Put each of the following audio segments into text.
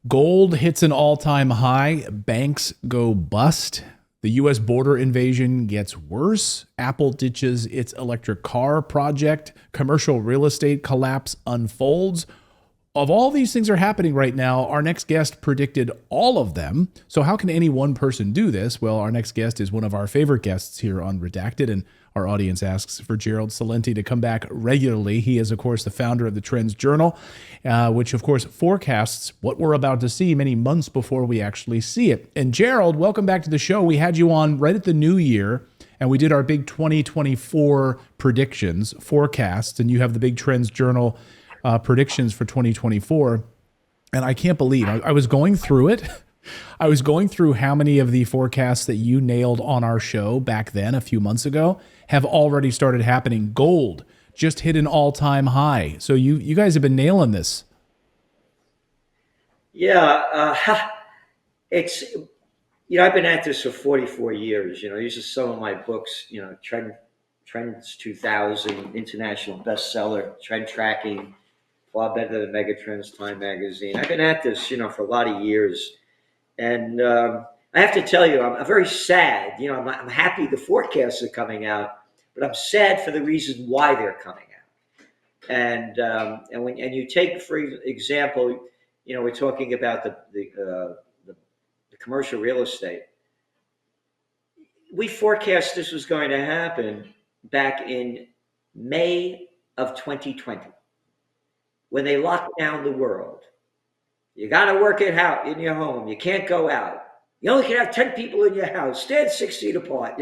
Gold hits an all-time high. Banks go bust. The U.S. border invasion gets worse. Apple ditches its electric car project. Commercial real estate collapse unfolds. Of all these things are happening right now, our next guest predicted all of them. So how can any one person do this? Well, our next guest is one of our favorite guests here on Redacted, and our audience asks for Gerald Celente to come back regularly. He is, of course, the founder of the Trends Journal, which, of course, forecasts what we're about to see many months before we actually see it. And Gerald, welcome back to the show. We had you on right at the new year, and we did our big 2024 predictions, forecasts, and you have the big Trends Journal predictions for 2024. And I can't believe I was going through it. I was going through how many of the forecasts that you nailed on our show back then, a few months ago, have already started happening. Gold just hit an all-time high. So you guys have been nailing this. Yeah, it's, I've been at this for 44 years. These are some of my books, Trends 2000, international bestseller, trend tracking, far better than Megatrends, Time Magazine. I've been at this, for a lot of years. And I have to tell you, I'm very sad. I'm happy the forecasts are coming out, but I'm sad for the reason why they're coming out. And when you take, for example, we're talking about the commercial real estate. We forecast this was going to happen back in May of 2020, when they locked down the world. You got to work it out in your home. You can't go out. You only can have 10 people in your house. Stand 6 feet apart.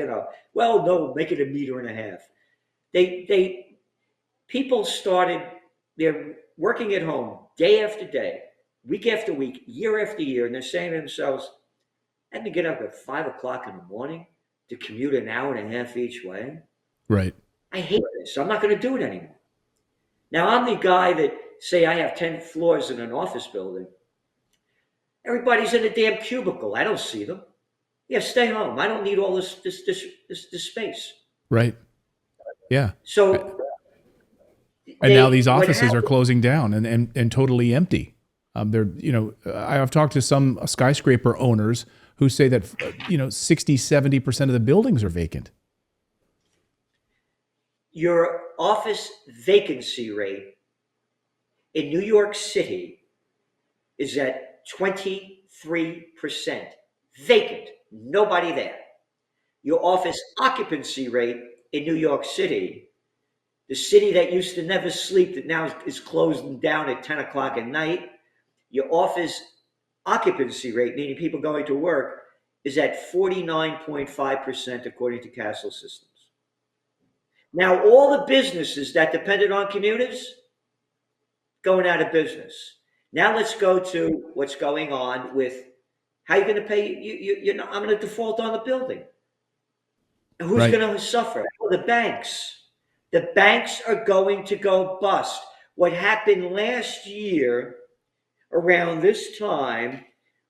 Well, no, make it 1.5 meters. People started. They're working at home day after day, week after week, year after year, and they're saying to themselves, "I had to get up at 5 o'clock in the morning to commute 1.5 hours each way. Right. I hate this. I'm not going to do it anymore." Now, I'm the guy that, say I have 10 floors in an office building. Everybody's in a damn cubicle. I don't see them. Yeah, stay home. I don't need all this space. Right. Yeah. So, and now these offices are closing down and totally empty. I've talked to some skyscraper owners who say that 60-70% of the buildings are vacant. Your office vacancy rate in New York City is at 23%. Vacant, nobody there. Your office occupancy rate in New York City, the city that used to never sleep, that now is closing down at 10 o'clock at night, your office occupancy rate, meaning people going to work, is at 49.5% according to Castle Systems. Now, all the businesses that depended on commuters, going out of business. Now let's go to what's going on with how you're going to pay. I'm going to default on the building. And who's going to suffer? Well, the banks. The banks are going to go bust. What happened last year around this time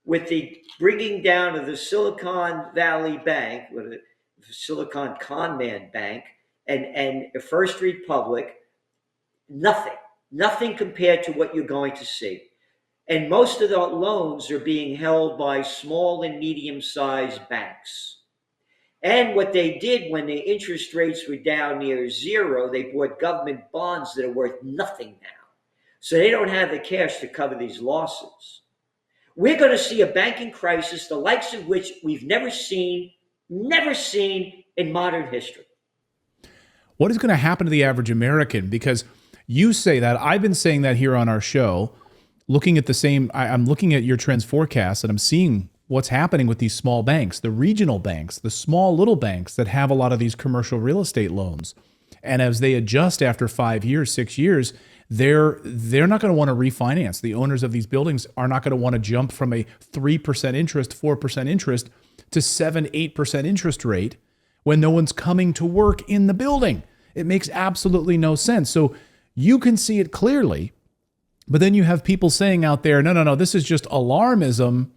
with the bringing down of the Silicon Valley Bank, with the Silicon Con Man Bank, and First Republic, nothing compared to what you're going to see. And most of the loans are being held by small and medium-sized banks. And what they did when the interest rates were down near zero, they bought government bonds that are worth nothing now. So they don't have the cash to cover these losses. We're going to see a banking crisis, the likes of which we've never seen in modern history. What is going to happen to the average American? Because you say that, I've been saying that here on our show, looking at the same, I'm looking at your trends forecast and I'm seeing what's happening with these small banks, the regional banks, the small little banks that have a lot of these commercial real estate loans. And as they adjust after 5 years, 6 years, they're not going to want to refinance. The owners of these buildings are not going to want to jump from a 3% interest, 4% interest to 7-8% interest rate when no one's coming to work in the building. It makes absolutely no sense. So you can see it clearly, but then you have people saying out there, no, this is just alarmism.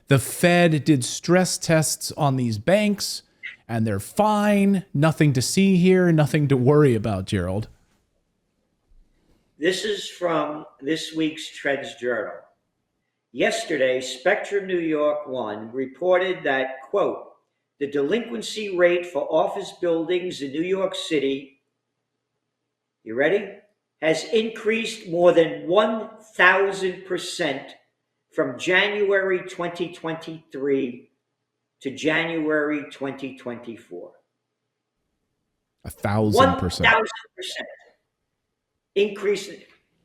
The Fed did stress tests on these banks and they're fine. Nothing to see here, nothing to worry about, Gerald. This is from this week's Trends Journal. Yesterday, Spectrum New York One reported that, quote, the delinquency rate for office buildings in New York City, you ready, has increased more than 1,000% from January 2023 to January 2024. 1,000%. 1,000% increase.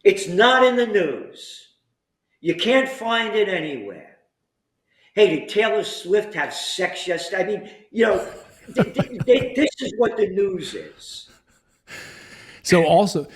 It's not in the news. You can't find it anywhere. Hey, did Taylor Swift have sex yesterday? I mean, this is what the news is. So also,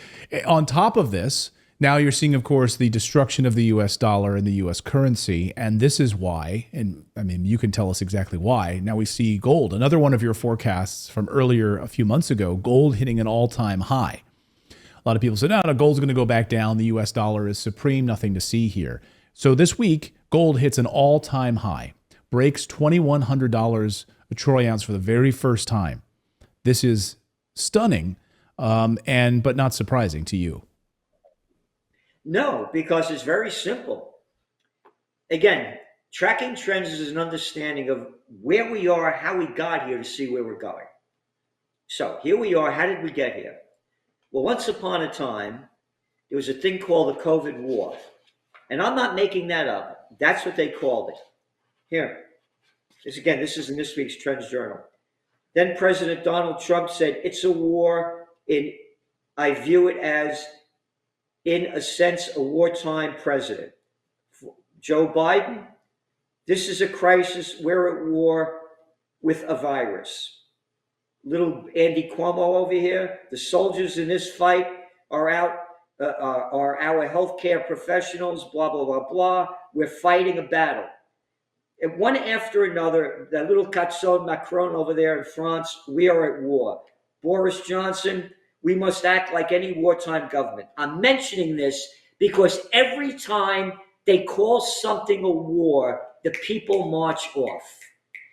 on top of this, now you're seeing, of course, the destruction of the U.S. dollar and the U.S. currency. And this is why, and I mean, you can tell us exactly why. Now we see gold, another one of your forecasts from earlier a few months ago, gold hitting an all-time high. A lot of people said, no, gold's going to go back down. The U.S. dollar is supreme, nothing to see here. So this week, gold hits an all-time high, breaks $2,100 a troy ounce for the very first time. This is stunning, but not surprising to you. No, because it's very simple. Again, tracking trends is an understanding of where we are, how we got here to see where we're going. So here we are. How did we get here? Well, once upon a time, there was a thing called the COVID war. And I'm not making that up. That's what they called it. Here. This is in this week's Trends Journal. Then President Donald Trump said, it's a war. I view it as, in a sense, a wartime president. Joe Biden, this is a crisis. We're at war with a virus. Little Andy Cuomo over here. The soldiers in this fight are our healthcare professionals, blah, blah, blah, blah. We're fighting a battle. And one after another, that little Catson Macron over there in France, we are at war. Boris Johnson, we must act like any wartime government. I'm mentioning this because every time they call something a war, the people march off.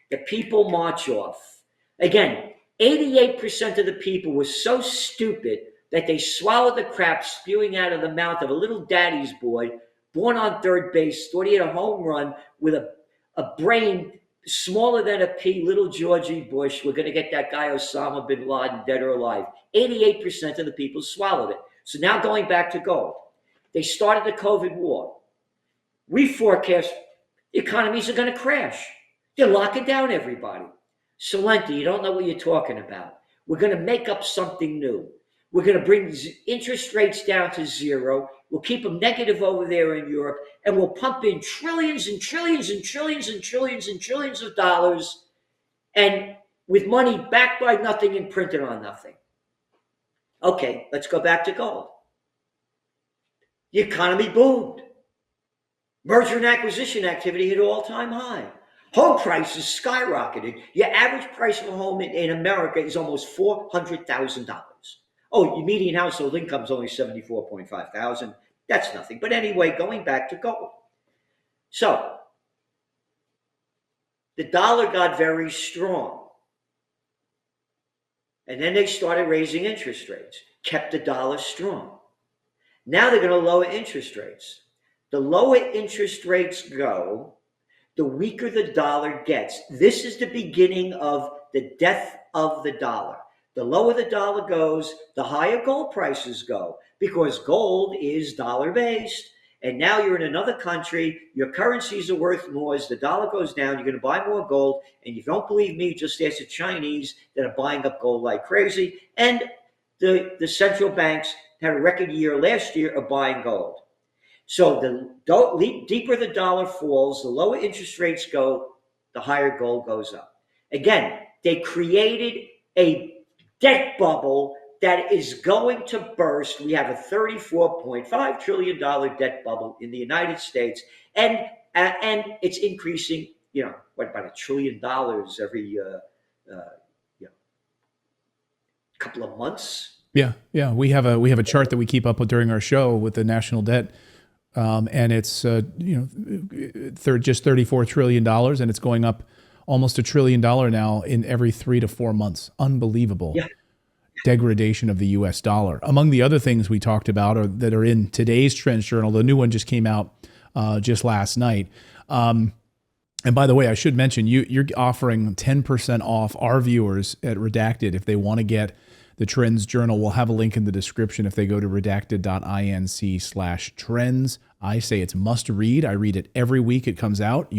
The people march off. Again, 88% of the people were so stupid that they swallowed the crap spewing out of the mouth of a little daddy's boy born on third base, thought he had a home run with a brain smaller than a pea, little Georgie Bush. We're going to get that guy Osama bin Laden dead or alive. 88% of the people swallowed it. So now going back to gold. They started the COVID war. We forecast economies are going to crash. They're locking down everybody. Celente, you don't know what you're talking about. We're going to make up something new. We're going to bring interest rates down to zero. We'll keep them negative over there in Europe, and we'll pump in trillions and trillions and trillions and trillions and trillions of dollars, and with money backed by nothing and printed on nothing. Okay, let's go back to gold. The economy boomed. Merger and acquisition activity hit an all-time high. Home prices skyrocketed. Your average price of a home in America is almost $400,000. Oh, your median household income is only $74.5 thousand. That's nothing. But anyway, going back to gold. So the dollar got very strong. And then they started raising interest rates, kept the dollar strong. Now they're going to lower interest rates. The lower interest rates go, the weaker the dollar gets. This is the beginning of the death of the dollar. The lower the dollar goes, the higher gold prices go, because gold is dollar-based. And now you're in another country, your currencies are worth more. As the dollar goes down, you're going to buy more gold. And if you don't believe me, just ask the Chinese that are buying up gold like crazy. And the central banks had a record year last year of buying gold. So the deeper the dollar falls, the lower interest rates go, the higher gold goes up. Again, they created a debt bubble that is going to burst. We have a $34.5 trillion debt bubble in the United States, and it's increasing. About $1 trillion every couple of months. Yeah. We have a chart that we keep up with during our show with the national debt, and it's just $34 trillion, and it's going up almost $1 trillion now in every 3 to 4 months. Unbelievable. Yeah. Degradation of the U.S. dollar. Among the other things we talked about that are in today's Trends Journal, the new one just came out just last night. And by the way, I should mention you're offering 10% off our viewers at Redacted if they want to get the Trends Journal. We'll have a link in the description if they go to redacted.inc/trends. I say it's must read. I read it every week it comes out.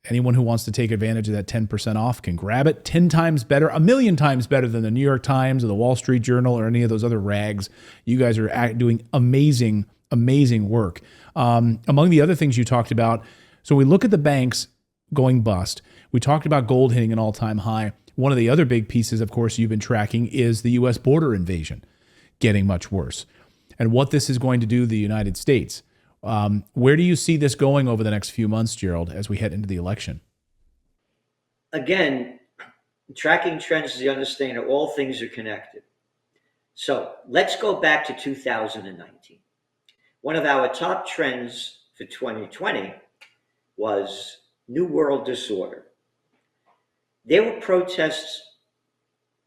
Anyone who wants to take advantage of that 10% off can grab it. 10 times better, a million times better than the New York Times or the Wall Street Journal or any of those other rags. You guys are doing amazing, amazing work. Among the other things you talked about, so we look at the banks going bust. We talked about gold hitting an all-time high. One of the other big pieces, of course, you've been tracking is the U.S. border invasion getting much worse and what this is going to do to the United States. Where do you see this going over the next few months, Gerald, as we head into the election? Again, tracking trends is the understanding that all things are connected. So let's go back to 2019. One of our top trends for 2020 was New World Disorder. There were protests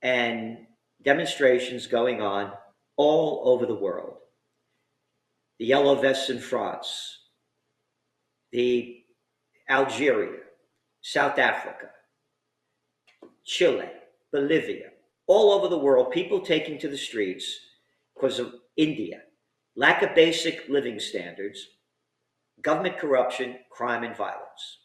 and demonstrations going on all over the world. The Yellow Vests in France, the Algeria, South Africa, Chile, Bolivia, all over the world, people taking to the streets because of India, lack of basic living standards, government corruption, crime, and violence.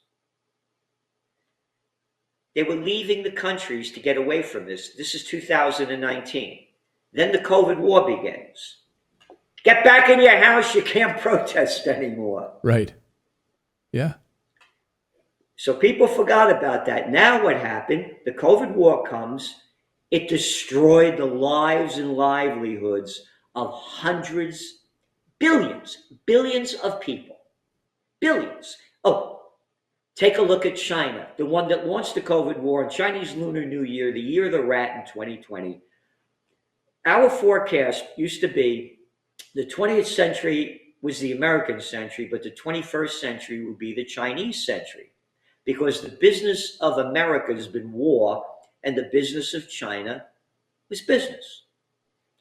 They were leaving the countries to get away from this. This is 2019. Then the COVID war begins. Get back in your house. You can't protest anymore. Right. Yeah. So people forgot about that. Now what happened? The COVID war comes. It destroyed the lives and livelihoods of hundreds, billions of people. Billions. Oh, take a look at China, the one that launched the COVID war on Chinese Lunar New Year, the year of the rat in 2020. Our forecast used to be the 20th century was the American century, but the 21st century would be the Chinese century because the business of America has been war and the business of China was business.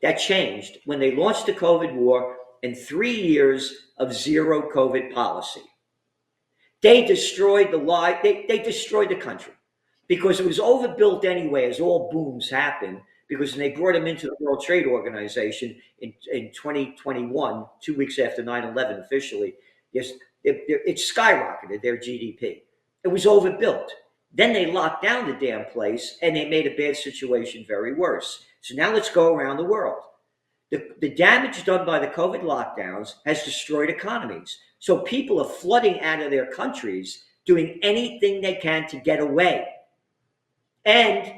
That changed when they launched the COVID war and 3 years of zero COVID policy. They destroyed they destroyed the country because it was overbuilt anyway, as all booms happen, because when they brought them into the World Trade Organization in 2021, 2 weeks after 9/11 officially, yes, it skyrocketed their GDP. It was overbuilt. Then they locked down the damn place and they made a bad situation very worse. So now let's go around the world. The damage done by the COVID lockdowns has destroyed economies. So people are flooding out of their countries, doing anything they can to get away. And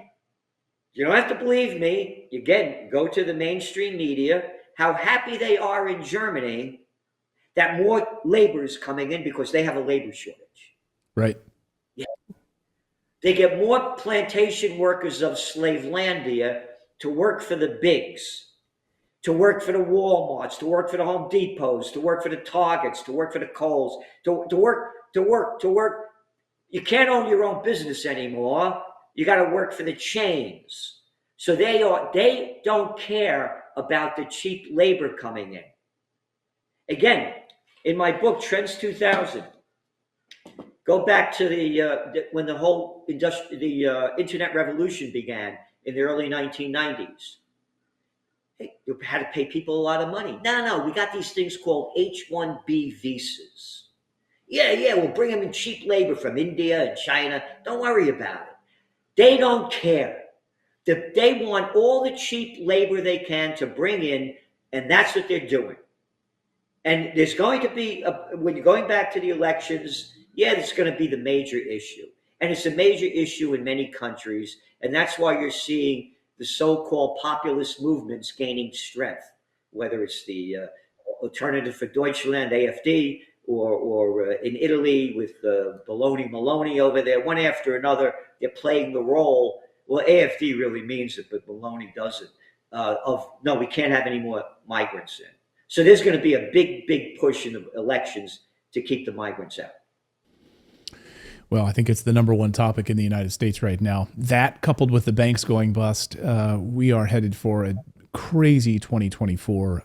you don't have to believe me. Again, go to the mainstream media, how happy they are in Germany that more labor is coming in because they have a labor shortage. Right. Yeah. They get more plantation workers of Slavelandia to work for the bigs, to work for the Walmarts, to work for the Home Depots, to work for the Targets, to work for the Kohl's, to work. You can't own your own business anymore. You got to work for the chains. So they don't care about the cheap labor coming in. Again, in my book, Trends 2000, go back to when the whole internet revolution began in the early 1990s. You had to pay people a lot of money. No, we got these things called H-1B visas. Yeah, we'll bring them in cheap labor from India and China. Don't worry about it. They don't care. They want all the cheap labor they can to bring in, and that's what they're doing. And there's going to be, when you're going back to the elections, it's going to be the major issue. And it's a major issue in many countries, and that's why you're seeing the so-called populist movements gaining strength, whether it's the Alternative for Deutschland, AfD, or in Italy with Maloney over there, one after another, they're playing the role. Well, AfD really means it, but Maloney doesn't. No, we can't have any more migrants in. So there's going to be a big push in the elections to keep the migrants out. Well, I think it's the number one topic in the United States right now. That coupled with the banks going bust, we are headed for a crazy 2024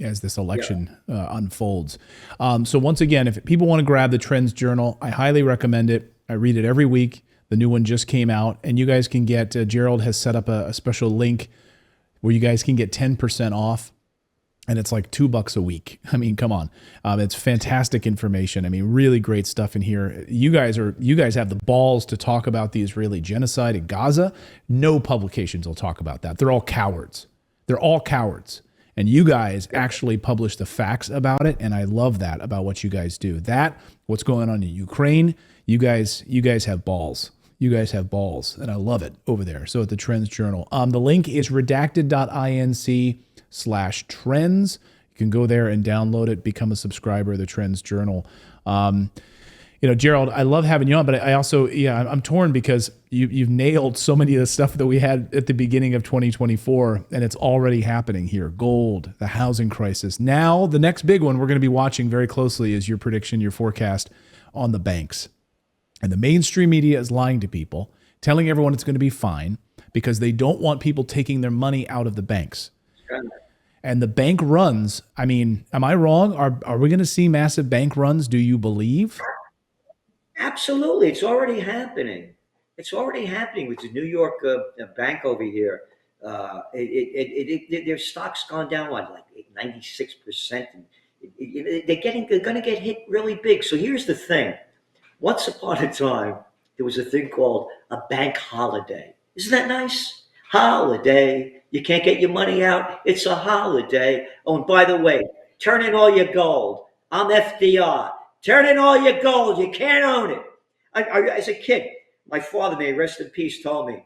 as this election unfolds. So once again, if people want to grab the Trends Journal, I highly recommend it. I read it every week. The new one just came out, and you guys can get, Gerald has set up a special link where you guys can get 10% off. And it's like $2 a week. I mean, come on. It's fantastic information. I mean, really great stuff in here. You guys have the balls to talk about the Israeli genocide in Gaza. No publications will talk about that. They're all cowards. They're all cowards. And you guys actually publish the facts about it. And I love that about what you guys do. That, what's going on in Ukraine, you guys have balls. You guys have balls, and I love it over there. So at the Trends Journal. The link is redacted.inc/trends. You can go there and download it, become a subscriber of the Trends Journal. Gerald, I love having you on, but I also, I'm torn because you've nailed so many of the stuff that we had at the beginning of 2024, and it's already happening here. Gold, the housing crisis. Now, the next big one we're going to be watching very closely is your prediction, your forecast on the banks. And the mainstream media is lying to people, telling everyone it's going to be fine because they don't want people taking their money out of the banks. And the bank runs, I mean, am I wrong? Are we going to see massive bank runs, do you believe? Absolutely. It's already happening. It's already happening with the New York bank over here. Their stock's gone down like 96%. And they're going to get hit really big. So here's the thing. Once upon a time, there was a thing called a bank holiday. Isn't that nice? Holiday. You can't get your money out. It's a holiday. Oh, and by the way, turn in all your gold. I'm FDR. Turn in all your gold. You can't own it. As a kid, my father, may he rest in peace, told me,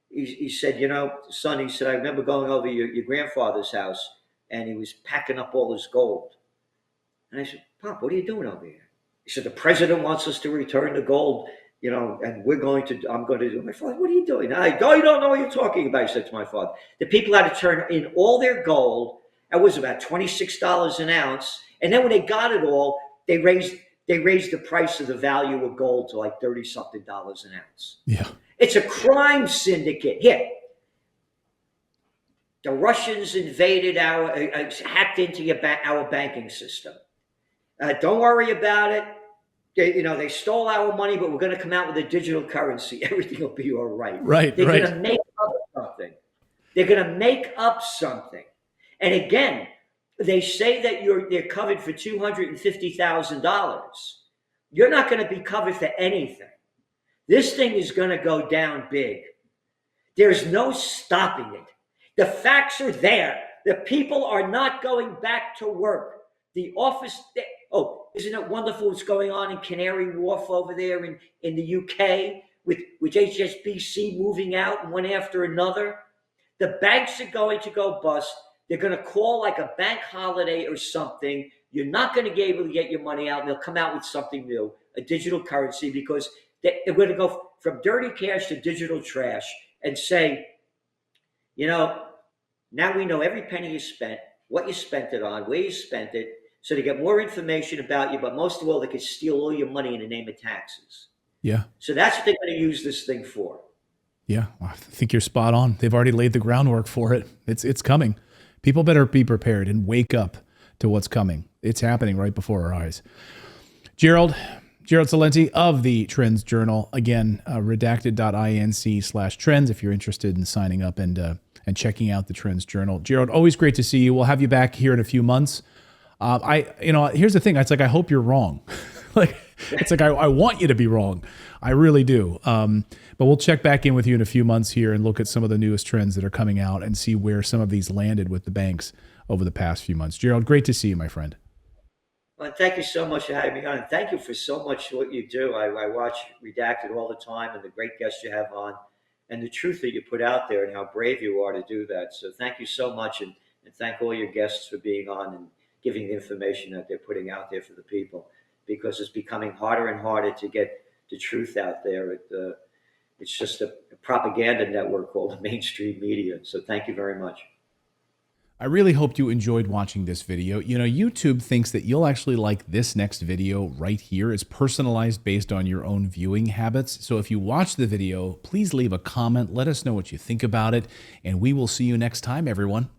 he said, son, he said, I remember going over your grandfather's house, and he was packing up all his gold. And I said, Pop, what are you doing over here? He said, the president wants us to return the gold, and I'm going to do it. My father, what are you doing? You don't know what you're talking about, he said to my father. The people had to turn in all their gold. That was about $26 an ounce. And then when they got it all, they raised the price of the value of gold to like $30-something an ounce. Yeah. It's a crime syndicate. Here, the Russians invaded hacked into our banking system. Don't worry about it. They stole our money, but we're going to come out with a digital currency. Everything will be all right. Right. They're going to make up something. They're going to make up something. And again, they say that they're covered for $250,000. You're not going to be covered for anything. This thing is going to go down big. There's no stopping it. The facts are there. The people are not going back to work. The office, isn't it wonderful what's going on in Canary Wharf over there in the UK with HSBC moving out one after another? The banks are going to go bust. They're going to call like a bank holiday or something. You're not going to be able to get your money out, and they'll come out with something new, a digital currency, because they're going to go from dirty cash to digital trash and say, now we know every penny you spent, what you spent it on, where you spent it. So they get more information about you, but most of all, they can steal all your money in the name of taxes. Yeah. So that's what they're going to use this thing for. Yeah, I think you're spot on. They've already laid the groundwork for it. It's coming. People better be prepared and wake up to what's coming. It's happening right before our eyes. Gerald Celente of the Trends Journal. Again, redacted.inc/trends if you're interested in signing up and checking out the Trends Journal. Gerald, always great to see you. We'll have you back here in a few months. Here's the thing. It's like, I hope you're wrong. I want you to be wrong. I really do. But we'll check back in with you in a few months here and look at some of the newest trends that are coming out and see where some of these landed with the banks over the past few months. Gerald, great to see you, my friend. Well, thank you so much for having me on. And thank you for so much what you do. I watch Redacted all the time, and the great guests you have on, and the truth that you put out there, and how brave you are to do that. So thank you so much, and thank all your guests for being on and giving the information that they're putting out there for the people, because it's becoming harder and harder to get the truth out there. It's just a propaganda network called the mainstream media. So thank you very much. I really hope you enjoyed watching this video. YouTube thinks that you'll actually like this next video right here. It's personalized based on your own viewing habits. So if you watch the video, please leave a comment. Let us know what you think about it, and we will see you next time, everyone.